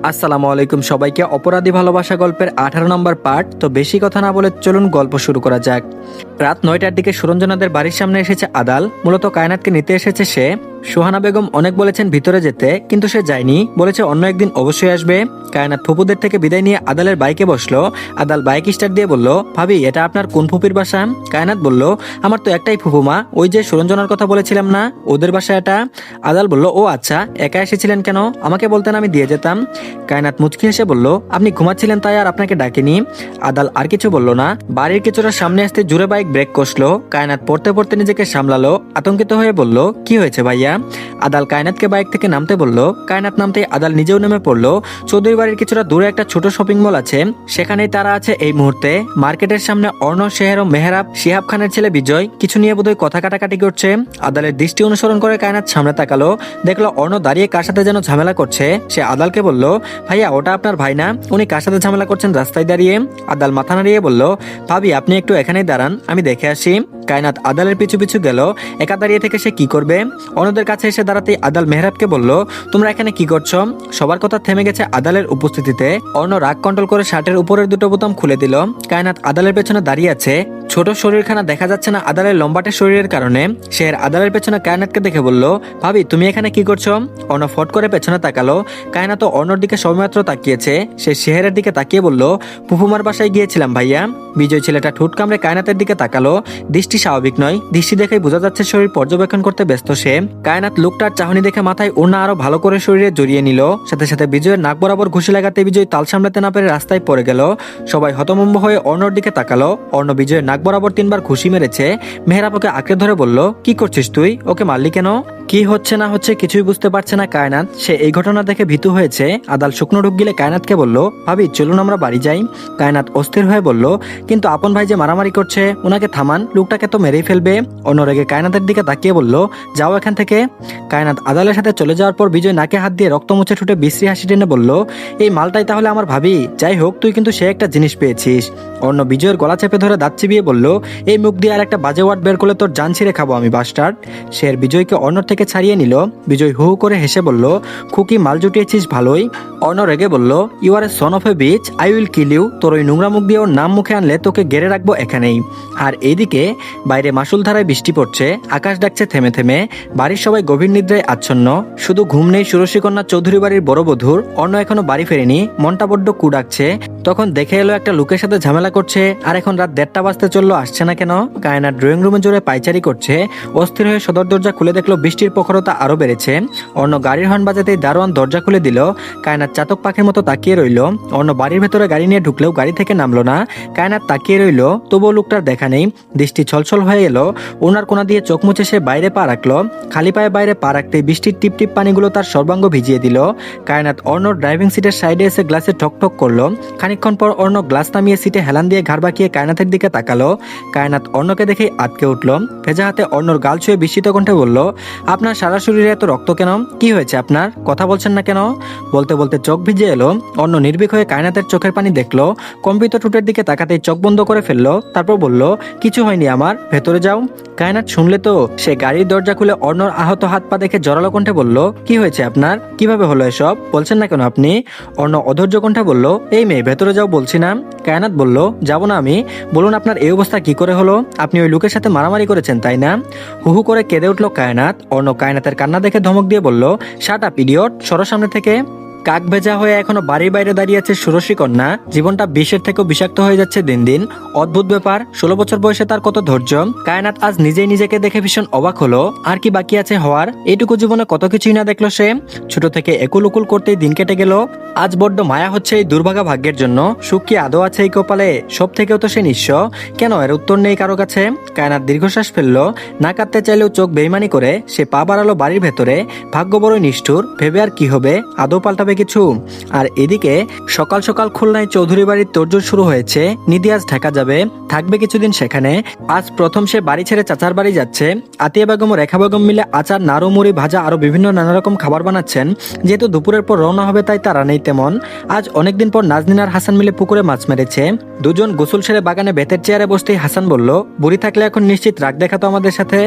আসসালামু আলাইকুম সবাইকে। অপরাধী ভালোবাসা গল্পের 18 নম্বর পার্ট। তো বেশি কথা না বলে চলুন গল্প শুরু করা যাক। রাত 9টার দিকে সুরঞ্জনাদের বাড়ির সামনে এসেছে আদাল। মূলত কায়নাতকে নিতে এসেছে সে। সোহানা বেগম অনেক বলেছেন ভিতরে যেতে, কিন্তু সে যায়নি, বলেছে অন্য একদিন অবশ্যই আসবে। কায়নাত ফুপুদের থেকে বিদায় নিয়ে আদালের বাইকে বসলো। আদাল বাইক স্টার্ট দিয়ে বলল, ভাবি এটা আপনার কোন ফুপির বাসা? কায়নাত বলল, আমার তো একটাই ফুপুমা, ওই যে সুরঞ্জনার কথা বলেছিলাম না, ওদের বাসা এটা। আদাল বলল, ও আচ্ছা, একা এসেছিলেন কেন? আমাকে বলতেন আমি দিয়ে যেতাম। কায়নাত মুচকি হেসে বলল, আপনি ঘুমাচ্ছিলেন তাই আর আপনাকে ডাকেনি। আদাল আর কিছু বলল না। বাড়ির কিছুটা সামনে আসতে জোরে বাইক ব্রেক কষলো। কায়নাত পড়তে পড়তে নিজেকে সামলালো, আতঙ্কিত হয়ে বলল, কি হয়েছে ভাইয়া? আদাল কায়নাতকে বাইক থেকে নামতে বলল। কায়নাত নামতে আদাল নিজেও নেমে পড়লো। চৌধুরী বাড়ির কিছুটা দূরে একটা ছোট শপিং মল আছে, সেখানেই তারা আছে এই মুহূর্তে। মার্কেটের সামনে অর্ণ, শেহের ও মেহরাব, শিহাব খানের ছেলে বিজয় কিছু নিয়ে বোধহয় কথা কাটাকাটি করছে। আদালের দৃষ্টি অনুসরণ করে কায়নাত সামনে তাকালো, দেখলো অর্ণ দাঁড়িয়ে কার সাথে যেন ঝামেলা করছে। সে আদালকে বলল, ভাইয়া ওটা আপনার ভাই না? উনি কার সাথে ঝামেলা করছেন রাস্তায় দাঁড়িয়ে? আদাল মাথা নাড়িয়ে বলল, ভাবি আপনি একটু এখানেই দাঁড়ান, আমি দেখে আসি। কায়নাত আদালের পিছু পিছু গেল। একা দাঁড়িয়ে থেকে সে কি করবে? অন্যদের কাছে এসে দাঁড়াতেই আদাল মেহরাবকে বলল, তোমরা এখানে কি করছো? সবার কথা থেমে গেছে আদালের উপস্থিতিতে। অর্ণ রাগ কন্ট্রোল করে শার্টের উপরের দুটো বোতাম খুলে দিল। কায়নাত আদালের পেছনে দাঁড়িয়ে আছে। ছোট শরীরখানা দেখা যাচ্ছে না আদালের লম্বাটে শরীরের কারণে। সে আদালের পেছনে কায়নাতকে দেখে বলল, ভাবি তুমি এখানে কি করছো? অর্ণ ফট করে পেছনে তাকালো। কায়নাত অর্ণর দিকে সবেমাত্র তাকিয়েছে। সে শেহরের দিকে তাকিয়ে বলল, ফুফুমার বাসায় গিয়েছিলাম ভাইয়া। বিজয় ছেলেটা ঠোঁট কামড়ে কায়নাতের দিকে তাকালো। দৃষ্টি স্বাভাবিক নয়, দৃষ্টি দেখে বোঝা যাচ্ছে শরীর পর্যবেক্ষণ করতে ব্যস্ত সে। কায়নাত লোকটার চাহনি দেখে মাথায় ওড়না আরো ভালো করে শরীরে জড়িয়ে নিল। সাথে সাথে বিজয়ের নাক বরাবর ঘুষি লাগাতে বিজয় তাল সামলাতে না পেরে রাস্তায় পড়ে গেল। সবাই হতভম্ব হয়ে অর্ণর দিকে তাকালো। অর্ণ বিজয়ের নাক বরাবর 3বার ঘুষি মেরেছে। মেহরাব ওকে আঁকড়ে ধরে বলল, কি করছিস তুই? ওকে মারলি কেন? কি হচ্ছে না হচ্ছে কিছুই বুঝতে পারছে না কায়নাত। সে এই ঘটনা দেখে ভীতু হয়েছে। আদাল শুকনো ঢুক গিলে কায়নাতকে বলল, ভাবি চলুন আমরা বাড়ি যাই। কায়নাত অস্থির হয়ে বলল, কিন্তু আপন ভাই যে মারামারি করছে, ওনাকে থামান, লোকটাকে তো মেরেই ফেলবে। অন্যরেগে কায়নাতের দিকে তাকিয়ে বলল, যাও এখান থেকে। কায়নাত আদালের সাথে চলে যাওয়ার পর বিজয় নাকে হাত দিয়ে রক্ত মুছে ঠুটে বিশ্রী হাসি টেনে বলল, এই মালটাই তাহলে আমার ভাবি? যাই হোক, তুই কিন্তু সে একটা জিনিস পেয়েছিস। অন্য বিজয়ের গলা চেপে ধরে দাঁত চিবিয়ে বলল, এই মুখ দিয়ে আর একটা বাজে ওয়ার্ড বের করলে তোর জান ছিঁড়ে খাবো আমি বাস্টার্ড। সে বিজয়কে অর্ণর থেকে ছাড়িয়ে নিল। বিজয় হু হু করে হেসে বলল, খুকি মাল জুটিয়েছিস ভালোই। অর্ণ রেগে বলল, you are a son of a bitch, I will kill you. তোর ওই নোংরা মুখ দিয়ে ওর নাম মুখে আনলে তোকে গেড়ে রাখবো এখানেই। আর এইদিকে বাইরে মাসুলধারায় বৃষ্টি পড়ছে, আকাশ ডাকছে থেমে থেমে। বাড়ির সবাই গভীর নিদ্রায় আচ্ছন্ন। শুধু ঘুম নেই সুরসী কন্যা চৌধুরী বাড়ির বড় বধূর। অর্ণ এখনো বাড়ি ফেরেনি, মনটা বড্ড কু ডাকছে। তখন দেখে এলো একটা লোকের সাথে ঝামেলা করছে, আর এখন রাত 1:30 বাজতে চললো, আসছে না কেন? কায়নাত ড্রয়িং রুমে জোরে পায়চারি করছে। অস্থির হয়ে সদর দরজা খুলে দেখলো বৃষ্টির প্রখরতা আরো বেড়েছে। অর্ণ গাড়ির হর্ন বাজাতেই দারোয়ান দরজা খুলে দিল। কায়নাত চাতক পাখির মতো তাকিয়ে রইল। অর্ণ বাড়ির ভেতরে গাড়ি নিয়ে ঢুকলেও গাড়ি থেকে নামলো না। কায়নাত তাকিয়ে রইল, তবুও লোকটার দেখা নেই। দৃষ্টি ছলছল হয়ে এলো। ওনার কোনা দিয়ে চোখ মুছে সে বাইরে পা রাখলো। খালি পায়ে বাইরে পা রাখতেই বৃষ্টির টিপ টিপ পানিগুলো তার সর্বাঙ্গ ভিজিয়ে দিল। কায়নাত অর্ণর ড্রাইভিং সিটের সাইডে এসে গ্লাসে ঠক ঠক করলো। খানিকক্ষণ পর অর্ণ গ্লাস নামিয়ে সিটে হেলান দিয়ে ঘাড় বাঁকিয়ে কায়নাতের দিকে তাকালো। কায়নাত অর্ণকে দেখেই আটকে উঠল। ভেজা হাতে অর্ণর গাল ছুঁয়ে বিস্মিত কণ্ঠে বলল, আপনার সারা শরীরে এত রক্ত কেন? কি হয়েছে আপনার? কথা বলছেন না কেন? বলতে বলতে চোখ ভিজে এলো। অর্ণ নির্ভীক হয়ে কায়নাতের চোখের পানি দেখলো। কম্পিত ঠোঁটের দিকে তাকাতেই চোখ বন্ধ করে ফেললো। তারপর বলল, কিছু হয়নি আমার, ভেতরে যাও। কায়নাত শুনলে তো। সে গাড়ির দরজা খুলে অর্ণর আহত হাত পা দেখে জোরালো কণ্ঠে বলল, কি হয়েছে আপনার? কিভাবে হলো এসব? বলছেন না কেন আপনি? অর্ণ অধৈর্য কণ্ঠে বলল, এই মেয়ে ভেতরে যাও বলছি না। কায়নাত বলল, যাব না আমি। বলুন আপনার এই অবস্থা কি করে হলো? আপনি ওই লোকের সাথে মারামারি করেছেন তাই না? হুহু করে কেঁদে উঠল কায়নাত। অর্ণ কায়নাতের কান্না দেখে ধমক দিয়ে বলল, শাট আপ ইডিয়ট, সরো সামনে থেকে। কাক ভেজা হয়ে এখনো বাড়ির বাইরে দাঁড়িয়ে আছে সুরসী কন্যা। জীবনটা বিষের থেকেও বিষাক্ত হয়ে যাচ্ছে দিন দিন। অদ্ভুত ব্যাপার, 16 বছর বয়সে তার কত ধৈর্য। কায়নাত আজ নিজেই নিজেকে দেখে ভীষণ অবাক হলো। আর কি বাকি আছে হওয়ার? এইটুকু জীবনে কত কিছুই না দেখলো সে। ছোট থেকে একুল উকুল করতেই দিন কেটে গেল। আজ বড্ড মায়া হচ্ছে এই দুর্ভাগা ভাগ্যের জন্য। সুখ কি আদৌ আছে এই কপালে? সব থেকেও তো সে নিঃস্ব। কেন এর উত্তর নেই কারো কাছে? কায়নাত দীর্ঘশ্বাস ফেললো। না কাঁদতে চাইলেও চোখ বেইমানি করে সে পা বাড়ালো বাড়ির ভেতরে। ভাগ্য বড়ই নিষ্ঠুর, ভেবে আর কি হবে? আদৌ পাল্টাবে কিছু? আর এদিকে সকাল সকাল খুলনায় চৌধুরী বাড়ির তোড়জোড় শুরু হয়েছে। নিধি আজ ঢাকা যাবে, থাকবে কিছুদিন সেখানে। আজ প্রথম সে বাড়ি ছেড়ে চাচার বাড়ি যাচ্ছে। আতিয়া বেগম ও রেখা বেগম মিলে আচার, নাড়ু, মুড়ি, ভাজা আরো বিভিন্ন নানা রকম খাবার বানাচ্ছেন। যেহেতু দুপুরের পর রওনা হবে তাই তারা নেই তেমন। আজ অনেকদিন পর নাজনীন আর হাসান মিলে পুকুরে মাছ মেরেছে। দুজন গোসল সেরে বাগানে বেতের চেয়ারে বসতেই হাসান বলল, বুড়ি থাকলে এখন নিশ্চিত রাগ দেখাতো আমাদের সাথে।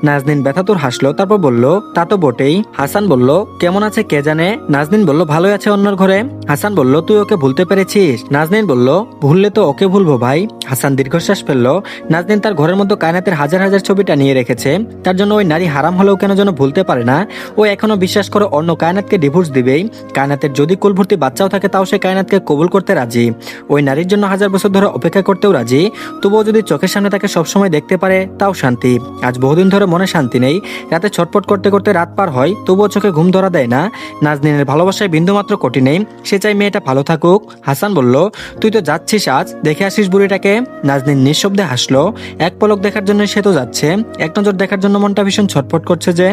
নাজনীন ব্যথাতুর হাসলো, তারপর বলল, তা তো বটেই। হাসান বলল, কেমন আছে কে জানে। নাজনীন বলল, ভালোই আছে অন্যর ঘরে। হাসান বলল, তুই ওকে ভুলতে পেরেছিস? নাজনীন বলল, ভুললে তো ওকে ভুলবো ভাই। হাসান দীর্ঘশ্বাস ফেললো। নাজনীন তার ঘরের মধ্যে কায়নাতের হাজার হাজার ছবি টানিয়ে রেখেছে, তার জন্য ওই নারী হারাম হলেও কেন যেন ভুলতে পারে না। ও এখনো বিশ্বাস করে অন্য কায়নাতকে ডিভোর্স দিবেই। কায়নাতের যদি কুলভর্তি বাচ্চাও থাকে তাও সে কায়নাতকে কবুল করতে রাজি। ওই নারীর জন্য হাজার বছর ধরে অপেক্ষা করতেও রাজি। তবুও যদি চোখের সামনে তাকে সবসময় দেখতে পারে তাও শান্তি। আজ বহুদিন ধরে মনে শান্তি নেই। রাতে ছটফট করতে করতে রাত পার হয়, তবুও চোখে ঘুম ধরা দেয় না। নাজনীনের ভালোবাসায় বিন্দুমাত্র কটি নেই, সে চাই মেয়েটা ভালো থাকুক। হাসান বলল, তুই তো যাচ্ছিস, আজ দেখে আসিস বুড়িটাকে। নাজনীন নিঃশব্দে হাসলো। এক পলক দেখার জন্য সে তো যাচ্ছে, এক নজর দেখার জন্য মনটা ভীষণ ছটফট করছে যে।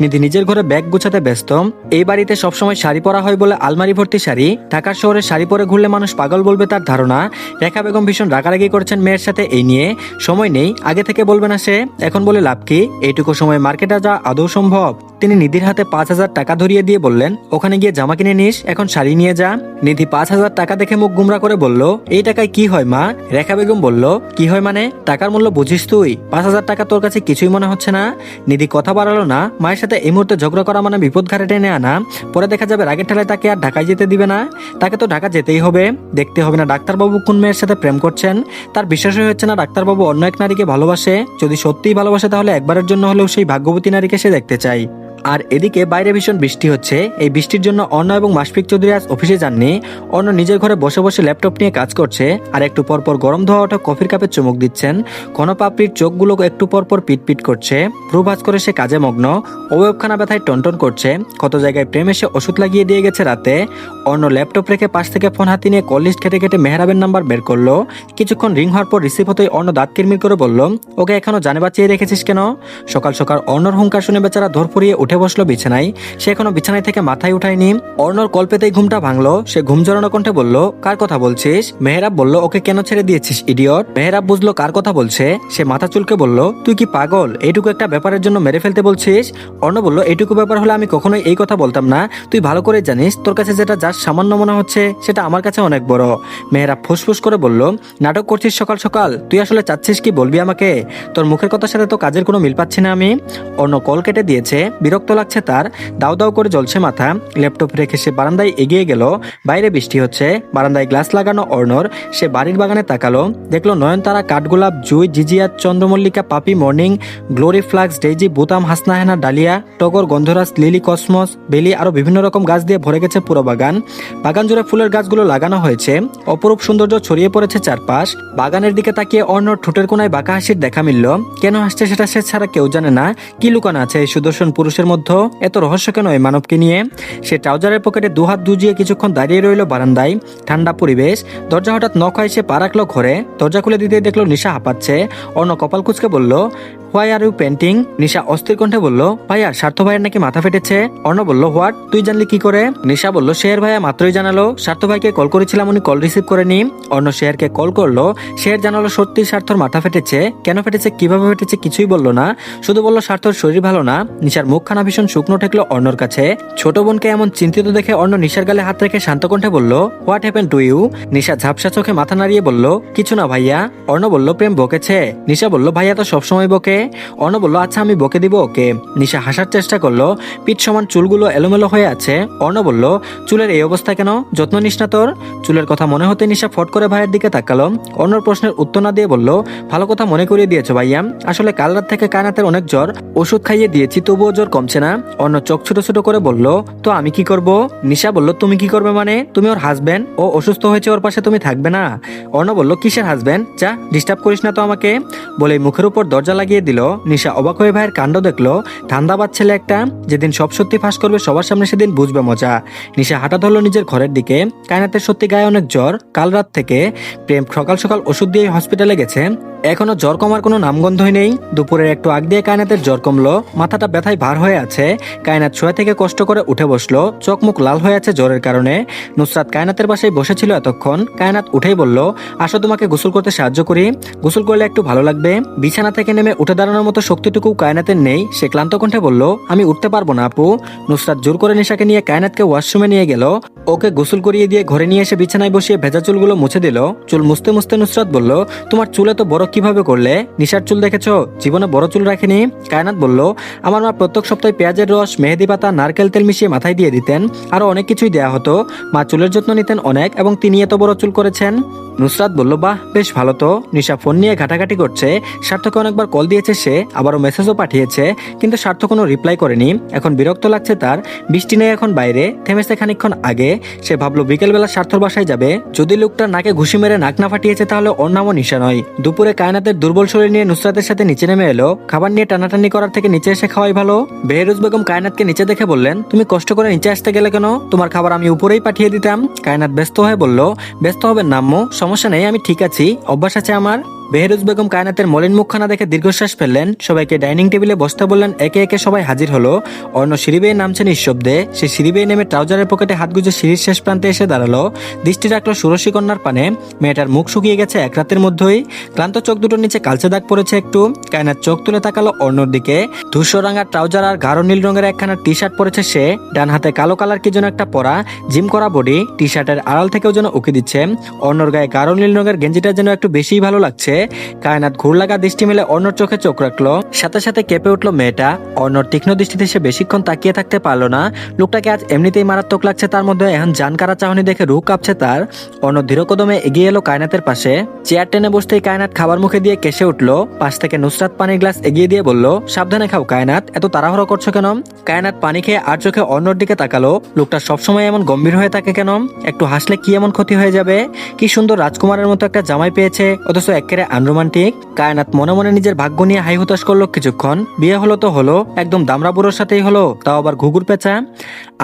নিধি নিজের ঘরে ব্যাগ গুছাতে ব্যস্ত। এই বাড়িতে সবসময় শাড়ি পরা হয় বলে আলমারি ভর্তি শাড়ি। ঢাকার শহরে শাড়ি পরে ঘুরলে মানুষ পাগল বলবে তার ধারণা। রেখা বেগম ভীষণ রাগারাগি করছেন মেয়ের সাথে এই নিয়ে। সময় নেই, আগে থেকে বলবে না সে, এখন বলে লাভ কি? এইটুকু সময় মার্কেটে যা আদৌ সম্ভব? তিনি নিধির হাতে 5,000 টাকা ধরিয়ে দিয়ে বললেন, ওখানে গিয়ে জামা কিনে নিস, এখন শাড়ি নিয়ে যা। নিধি 5,000 টাকা দেখে মুখ গুমরা করে বলল, এই টাকায় কি হয় মা? রেখা বেগম বলল, কি হয় মানে? টাকার মূল্য বুঝিস তুই? 5,000 টাকা তোর কাছে কিছুই মনে হচ্ছে না? নিধি কথা বাড়ালো না। মায়ের সাথে এই মুহূর্তে ঝগড়া করা মানে বিপদ ঘাড়ে টেনে আনা। পরে দেখা যাবে রাগের ঠেলায় তাকে আর ঢাকায় যেতে দিবে না। তাকে তো ঢাকা যেতেই হবে। দেখতে হবে না ডাক্তারবাবু কোন মেয়ের সাথে প্রেম করছেন। তার বিশ্বাসই হচ্ছে না ডাক্তারবাবু অন্য এক নারীকে ভালোবাসে। যদি সত্যিই ভালোবাসে তাহলে একবারের জন্য হলেও সেই ভাগ্যবতী নারীকে সে দেখতে চাই। আর এদিকে বাইরে ভীষণ বৃষ্টি হচ্ছে। এই বৃষ্টির জন্য অর্ণ এবং মাশফিক চৌধুরী আজ অফিসে যাননি। অর্ণ নিজের ঘরে বসে বসে ল্যাপটপ নিয়ে কাজ করছে, আর একটু পরপর গরম ধোয়া ওঠা কফির কাপে চুমুক দিচ্ছেন। ঘনপাপড়ির চোখগুলো একটু পরপর পিটপিট করছে। ভ্রু ভাঁজ করে সে কাজে মগ্ন। অবয়বখানা ব্যথায় টনটন করছে। কত জায়গায় প্রেম এসে ওষুধ লাগিয়ে দিয়ে গেছে রাতে। অর্ণ ল্যাপটপ রেখে পাশ থেকে ফোন হাতে নিয়ে কল লিস্ট ঘেটে ঘেটে মেহরাবের নাম্বার বের করলো। কিছুক্ষণ রিং হওয়ার পর রিসিভ হতেই অর্ণ দাঁত কিরমির করে বলল, ওকে এখনো জানে বাঁচিয়ে রেখেছিস কেন? সকাল সকাল অর্ণর হুঙ্কার শুনে বেচারা ধরফরিয়ে উঠে বসলো বিছানায়। সে এখনো বিছানায় থেকে মাথায় উঠায়নি। অর্ণর কল পেতেই ঘুমটা ভাঙলো। সে ঘুম জড়ানো কণ্ঠে বলল, কার কথা বলছিস? মেহরাব বলল, ওকে কেন ছেড়ে দিয়েছিস ইডিয়ট? মেহরাব বুঝলো কার কথা বলছে। সে মাথা চুলকে বলল, তুই কি পাগল? এইটুকু একটা ব্যাপারের জন্য মেরে ফেলতে বলছিস? অর্ণ বলল, এইটুকু ব্যাপার হলে আমি কখনোই এই কথা বলতাম না। তুই ভালো করে জানিস তোর কাছে যেটা যার সামান্য মনে হচ্ছে সেটা আমার কাছে অনেক বড়। মেহরাব ফুসফুস করে বলল, নাটক করছিস সকাল সকাল? তুই আসলে চাচ্ছিস কি বলবি আমাকে? তোর মুখের কথার সাথে তো কাজের কোনো মিল পাচ্ছি না আমি। অর্ণ কল কেটে দিয়েছে। বিরক্ত লাগছে তার। দাউ দাউ করে জ্বলছে মাথা। ল্যাপটপ রেখে সে বারান্দায় এগিয়ে গেল। বাইরে বৃষ্টি হচ্ছে। বারান্দায় গ্লাস লাগানো অর্ণর। সে বাড়ির বাগানে তাকালো। দেখলো নয়নতারা, কাঠগোলাপ, জুই, জিজিয়া, চন্দ্রমল্লিকা, পাপি, মর্নিং গ্লোরি, ফ্লাক্স, ডেইজি, বুতাম, হাসনাহেনা, ডালিয়া, টগর, গন্ধরাজ, লিলি, কসমস, বেলি আরো বিভিন্ন রকম গাছ দিয়ে ভরে গেছে পুরো বাগান। বাগান জুড়ে ফুলের গাছগুলো লাগানো হয়েছে। অপরূপ সৌন্দর্য ছড়িয়ে পড়েছে চারপাশ। বাগানের দিকে তাকিয়ে অর্ণর ঠোঁটের কোনায় বাঁকা হাসির দেখা মিলল। কেন হাসছে সেটা সে ছাড়া কেউ জানে না। কি লুকানো আছে এই সুদর্শন পুরুষের মধ্যে? এত রহস্য কেন এই মানবকে নিয়ে? সে ট্রাউজারের পকেটে দুহাত দুজিয়ে কিছুক্ষণ দাঁড়িয়ে রইল বারান্দায়। ঠান্ডা পরিবেশ। দরজা হঠাৎ নক হয়, সে পা রাখলো ঘরে। দরজা খুলে দিতে দেখলো নিশা হাঁপাচ্ছে। অর্ণ কপাল কুঁচকে বলল, হোয়াই আর ইউ পেন্টিং? নিশা অস্থির কণ্ঠে বলল, ভাইয়া স্বার্থ ভাইয়ের নাকি মাথা ফেটেছে। অর্ণ বলল, হোয়াট? তুই জানলি কি করে? নিশা বলল, শের ভাইয়া মাত্রই জানালো স্বার্থ ভাইকে কল করেছিলাম, উনি কল রিসিভ করেনি। অর্ণ শেরকে কল করলো। শের জানালো সত্যি স্বার্থর মাথা ফেটেছে। কেন ফেটেছে, কিভাবে ফেটেছে কিছুই বললো না। শুধু বললো স্বার্থর শরীর ভালো না। নিশার মুখখানা ভীষণ শুকনো ঠেকলো অর্ণর কাছে। ছোট বোনকে এমন চিন্তিত দেখে অর্ণ নিশার গালে হাত রেখে শান্ত কণ্ঠে বলল, হোয়াট হ্যাপেন টু ইউ? নিশা ঝাপসা চোখে মাথা নাড়িয়ে বলল, কিছু না ভাইয়া। অর্ণ বলল, প্রেম বকেছে? নিশা বলল, ভাইয়া তো সবসময় বকে। অর্ণ বলল, আচ্ছা আমি বকে দিব ওকে। নিশা হাসার চেষ্টা করলো। পিঠ সমান চুলগুলো এলোমেলো হয়ে আছে। অর্ণ বলল, চুলের এই অবস্থা কেন? যত্ন নিস না তোর? চুলের কথা মনে হতে নিশা ফট করে ভাইয়ের দিকে তাকালো। অর্ণর প্রশ্নের উত্তর না দিয়ে বলল, ভালো কথা মনে করিয়ে দিয়েছো ভাইয়া। আসলে কাল রাত থেকে কায়নাতের অনেক জ্বর, ওষুধ খাইয়ে দিয়েছি তবুও জ্বর কমছে না। অর্ণ চোখ ছোট ছোট করে বলল, তো আমি কি করব? নিশা বলল, তুমি কি করবে মানে? তুমি ওর হাজবেন্ড, ও অসুস্থ হয়েছে, ওর পাশে তুমি থাকবে না? অর্ণ বলল, কিসের হাজবেন্ড? যা, ডিস্টার্ব করিস না তো আমাকে। বলে মুখের উপর দরজা লাগিয়ে দিল। নিশা অবাক হয়ে ভাইয়ের কাণ্ড দেখলো। ধান্দাবাজ ছেলে একটা। যেদিন সব সত্যি ফাঁস করবে সবার সামনে সেদিন বুঝবে মজা। নিশা হাঁটা ধরলো নিজের ঘরের দিকে। কায়নাতের সত্যি গায়ে অনেক জ্বর কাল রাত থেকে। প্রেম সকাল সকাল ওষুধ দিয়ে হসপিটালে গেছে। এখনো জ্বর কমার কোনো নামগন্ধই নেই। দুপুরের একটু আগ দিয়ে কায়নাতের জ্বর কমলো। মাথাটা ব্যথায় ভার হয়ে আছে। কায়নাত শোয়া থেকে কষ্ট করে উঠে বসলো। চোখ মুখ লাল হয়ে আছে জ্বরের কারণে। নুসরাত কায়নাতের বাসায় বসেছিল এতক্ষণ। কায়নাত উঠেই বলল, আসো তোমাকে গোসল করতে সাহায্য করি। গোসল করলে একটু ভালো লাগবে। বিছানা থেকে নেমে উঠে দাঁড়ানোর মতো শক্তিটুকু কায়নাতের নেই। সে ক্লান্ত কণ্ঠে বলল, আমি উঠতে পারবো না আপু। নুসরাত জোর করে নিশাকে নিয়ে কায়নাতকে ওয়াশরুমে নিয়ে গেল। ওকে গোসল করিয়ে দিয়ে ঘরে নিয়ে এসে বিছানায় বসিয়ে ভেজা চুলগুলো মুছে দিল। চুল মুছতে মুছতে নুসরাত বলল, তোমার চুলে তো বড় কি কিভাবে করলে? নিশার চুল দেখেছো? জীবনে বড় চুল রাখেনি। কায়নাত বলল, আমার মা প্রত্যেক সপ্তাহে পেঁয়াজের রস, মেহেদি পাতা, নারকেল তেল মিশিয়ে মাথায় দিয়ে দিতেন। আরো অনেক কিছুই দেয়া হতো। মা চুলের যত্ন নিতেন অনেক, এবং তিনি এত বড় চুল করেছেন। নুসরাত বলল, বাহ, বেশ ভালো তো। নিশা ফোন নিয়ে ঘাটাঘাটি করছে। সার্থকে অনেকবার কল দিয়েছে সে, আবারও মেসেজও পাঠিয়েছে, কিন্তু সার্থ কোনো রিপ্লাই করেনি। এখন বিরক্ত লাগছে তার। বৃষ্টি নেই এখন বাইরে, থেমেছে খানিকক্ষণ আগে। সে ভাবলো বিকেলবেলা সার্থর বাসায় যাবে। যদি লোকটার নাকে ঘুষি মেরে নাক না ফাটিয়েছে তাহলে ওর নামও নিশা নয়। দুপুরে কায়নাতের দুর্বল শরীর নিয়ে নুসরাতের সাথে নিচে নেমে এলো। খাবার নিয়ে টানাটানি করার থেকে নিচে এসে খাওয়াই ভালো। বেহরুজ বেগম কায়নাতকে নিচে দেখে বললেন, তুমি কষ্ট করে নিচে আসতে গেলে কেন? তোমার খাবার আমি উপরেই পাঠিয়ে দিতাম। কায়নাত ব্যস্ত হয়ে বলল, ব্যস্ত হবেন না আম্মু, সমস্যা নেই, আমি ঠিক আছি, অভ্যাস আছে আমার। বেহরুজ বেগম কায়নাতের মলিন মুখখানা দেখে দীর্ঘশ্বাস ফেললেন। সবাইকে ডাইনিং টেবিলে বসতে বললেন। একে একে সবাই হাজির হলো। অর্ণ সিঁড়ি বেয়ে নামছে নিঃশব্দে। সে সিঁড়ি বেয়ে নেমে ট্রাউজারের পকেটে হাত গুজে সিঁড়ির শেষ প্রান্তে এসে দাঁড়ালো। দৃষ্টি রাখলো ষোড়শী কন্যার পানে। মেয়েটার মুখ শুকিয়ে গেছে এক রাতের মধ্যেই। ক্লান্ত চোখ দুটোর নিচে কালচে দাগ পড়েছে একটু। কায়নাত চোখ তুলে তাকালো অর্ণর দিকে। ধূসরাঙা ট্রাউজার আর গাঢ় নীল রঙের একখানা টি শার্ট পরেছে সে। ডান হাতে কালো কালার কি যেন একটা পরা, জিম করা বডি। টি শার্টের আড়াল থেকেও যেন উকি দিচ্ছে। অর্ণর গায়ে গাঢ় নীল রঙের গেঞ্জিটা যেন একটু বেশিই ভালো লাগছে। কায়নাত ঘুর লাগা দৃষ্টি মেলে অর্ণর চোখে চোখ রাখলো। সাথে সাথে কেঁপে উঠলো মেয়েটা। অর্ণর তীক্ষ্ণ দৃষ্টিতে সে বেশিক্ষণ তাকিয়ে থাকতে পারলো না। লোকটাকে আজ এমনিতেই মারাত্মক লাগছে তার মধ্যে এখন জান কারা চাহনি দেখে রুহ কাঁপছে তার। অর্ণ ধীর কদমে এগিয়ে এলো কায়নাতের পাশে। চেয়ার টেনে বসতেই কায়নাত খাবার মুখে দিয়ে কেসে উঠলো। পাশ থেকে নুসরাত পানির গ্লাস এগিয়ে দিয়ে বলল, সাবধানে খাও কায়নাত, এত তাড়াহুড়ো করছো কেন? কায়নাত পানি খেয়ে আর চোখে অর্ণর দিকে তাকালো। লোকটা সবসময় এমন গম্ভীর হয়ে থাকে কেন? একটু হাসলে কি এমন ক্ষতি হয়ে যাবে? কি সুন্দর রাজকুমারের মতো একটা জামাই পেয়েছে, অথচ একেবারে আনরোমান্টিক। কায়নাত মনে মনে নিজের ভাগ্য নিয়ে হাই হুতাশ করলো কিছুক্ষণ। বিয়ে হলো তো হলো, একদম দামরা বুড়োর সাথেই হলো, তাও আবার ঘুঘুর পেঁচা।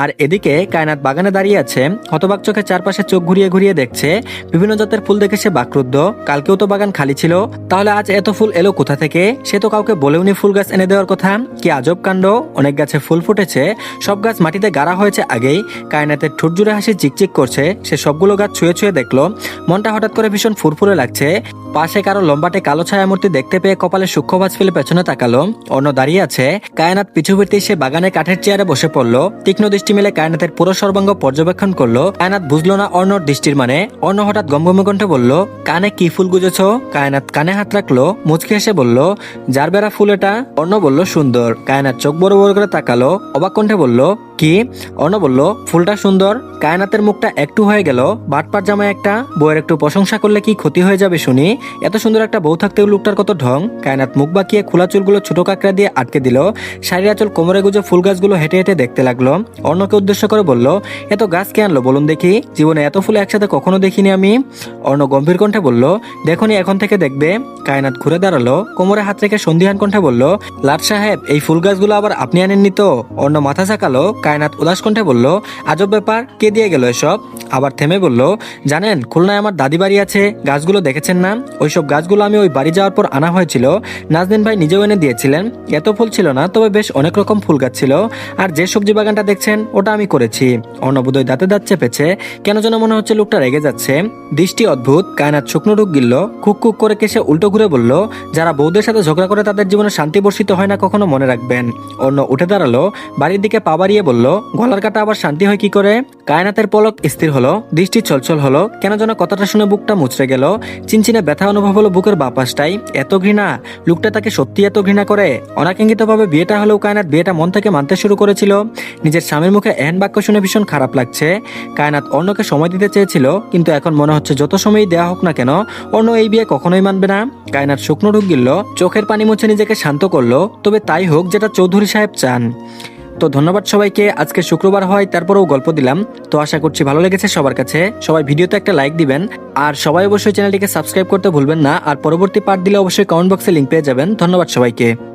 আর এদিকে কায়নাত বাগানে দাঁড়িয়ে আছে, হতবাক চোখে চারপাশে চোখ ঘুরিয়ে ঘুরিয়ে দেখছে। বিভিন্ন জাতের ফুল দেখে সে বাকরুদ্ধ। কালকেও তো বাগান খালি ছিল, তাহলে আজ এত ফুল এলো কোথা থেকে? সে তো কাউকে বলেওনি ফুল গাছ এনে দেওয়ার কথা। কি আজব কাণ্ড! অনেক গাছে ফুল ফুটেছে, সব গাছ মাটিতে গাড়া হয়েছে আগেই। কায়নাতের ঠোঁট জুড়ে হাসি চিকচিক করছে। সে সবগুলো গাছ ছুঁয়ে ছুঁয়ে দেখলো। মনটা হঠাৎ করে ভীষণ ফুরফুরে লাগছে। পাশে কারো লম্বাটে কালো ছায়ামূর্তি দেখতে পেয়ে কপালে সূক্ষ্ম ভাঁজ ফেলে পেছনে তাকালো। অর্ণ দাঁড়িয়ে আছে। কায়নাত পিছু ফিরতেই সে বাগানে কাঠের চেয়ারে বসে পড়লো। তীক্ষ্ণ দৃষ্টি মেলে কায়নাতের পুরো সর্বাঙ্গ পর্যবেক্ষণ করলো। কায়নাত বুঝলো না অর্ণর দৃষ্টির মানে। অর্ণ হঠাৎ গমগমে কণ্ঠে বলল, কানে কি ফুল গুজেছো? কায়নাত কানে হাত রাখলো, মুচকি হেসে বলল, জারবেরা ফুল এটা। অর্ণ বলল, সুন্দর। কায়নাত চোখ বড় বড় করে তাকালো, অবাক কণ্ঠে বলল, কি? অর্ণ বলল, ফুলটা সুন্দর। কায়নাতের মুখটা একটু হয়ে গেল। বাটপার জামাই একটা, বউয়ের একটু প্রশংসা করলে কি ক্ষতি হয়ে যাবে শুনি? এত সুন্দর একটা বউ থাকতেও লোকটার কত ঢং। কায়নাত মুখ বাঁকিয়ে খোলা চুলগুলো ছোট কাঁকড়া দিয়ে আটকে দিল। শাড়ির আঁচল কোমরে গুজে ফুল গাছগুলো হেঁটে হেঁটে দেখতে লাগলো। অর্ণকে উদ্দেশ্য করে বলল, এত গাছ কে আনলো বলুন দেখি? জীবনে এত ফুল একসাথে কখনো দেখিনি আমি। অর্ণ গম্ভীর কণ্ঠে বলল, দেখনি এখন থেকে দেখবে। কায়নাত ঘুরে দাঁড়ালো, কোমরে হাত রেখে সন্ধিহান কণ্ঠে বলল, লাট সাহেব, এই ফুল গাছগুলো আবার আপনি আনেননি তো? অর্ণ মাথা ঝাঁকালো। কায়নাত উদাস কণ্ঠে বলল, আজব ব্যাপার, কে দিয়ে গেল এসব? আবার থেমে বলল, জানেন খুলনায় আমার দাদি বাড়ি আছে, গাছগুলো দেখেছেন না? ওইসব গাছগুলো আমি ওই বাড়ি যাওয়ার পর আনা হয়েছিল। নাজনীন ভাই নিজেও এনে দিয়েছিলেন। এত ফুল ছিল না, তবে বেশ অনেক রকম ফুল গাছ ছিল। আর যে সবজি বাগানটা দেখছেন ওটা আমি করেছি। অর্ণবোধয় দাঁতে দাঁত চেপেছে। কেন যেন মনে হচ্ছে লোকটা রেগে যাচ্ছে। দৃষ্টি অদ্ভুত। কায়নাত শুকনো ঢুক গিলল। কুক কুক করে কেসে উল্টো ঘুরে বলল, যারা বউদের সাথে ঝগড়া করে তাদের জীবনে শান্তি বর্ষিত হয় না কখনো, মনে রাখবেন। অর্ণ উঠে দাঁড়ালো, বাড়ির দিকে পা বাড়িয়ে বলল, গলার কাটা আবার শান্তি হয় কি করে? কায়নাতের পলক স্থির হলো, দৃষ্টি চলচল হলো। কেন যেন কথাটা শুনে বুকটা মুচড়ে গেল। চিনচিনে ব্যথা অনুভব হলো বুকের বাপাসটাই। এত ঘৃণা! লোকটা তাকে সত্যি এত ঘৃণা করে? অনাকাঙ্ক্ষিতভাবে বিয়েটা হলেও কায়নাত বিয়েটা মন থেকে মানতে শুরু করেছিল। নিজের স্বামীর মুখে এহেন বাক্য শুনে ভীষণ খারাপ লাগছে। কায়নাত অর্ণকে সময় দিতে চেয়েছিল, কিন্তু এখন মনে হচ্ছে যত সময়ই দেয়া হোক না কেন অর্ণ এই বিয়ে কখনোই মানবে না। কায়নাত শুকনো ঢুক গিলল, চোখের পানি মুছে নিজেকে শান্ত করলো। তবে তাই হোক যেটা চৌধুরী সাহেব চান। তো ধন্যবাদ সবাইকে। আজকে শুক্রবার হয় তারপরেও গল্প দিলাম, তো আশা করছি ভালো লেগেছে সবার কাছে। সবাই ভিডিওতে একটা লাইক দিবেন, আর সবাই অবশ্যই চ্যানেলটিকে সাবস্ক্রাইব করতে ভুলবেন না। আর পরবর্তী পার্ট দিলে অবশ্যই কমেন্ট বক্সে লিংক পেয়ে যাবেন। ধন্যবাদ সবাইকে।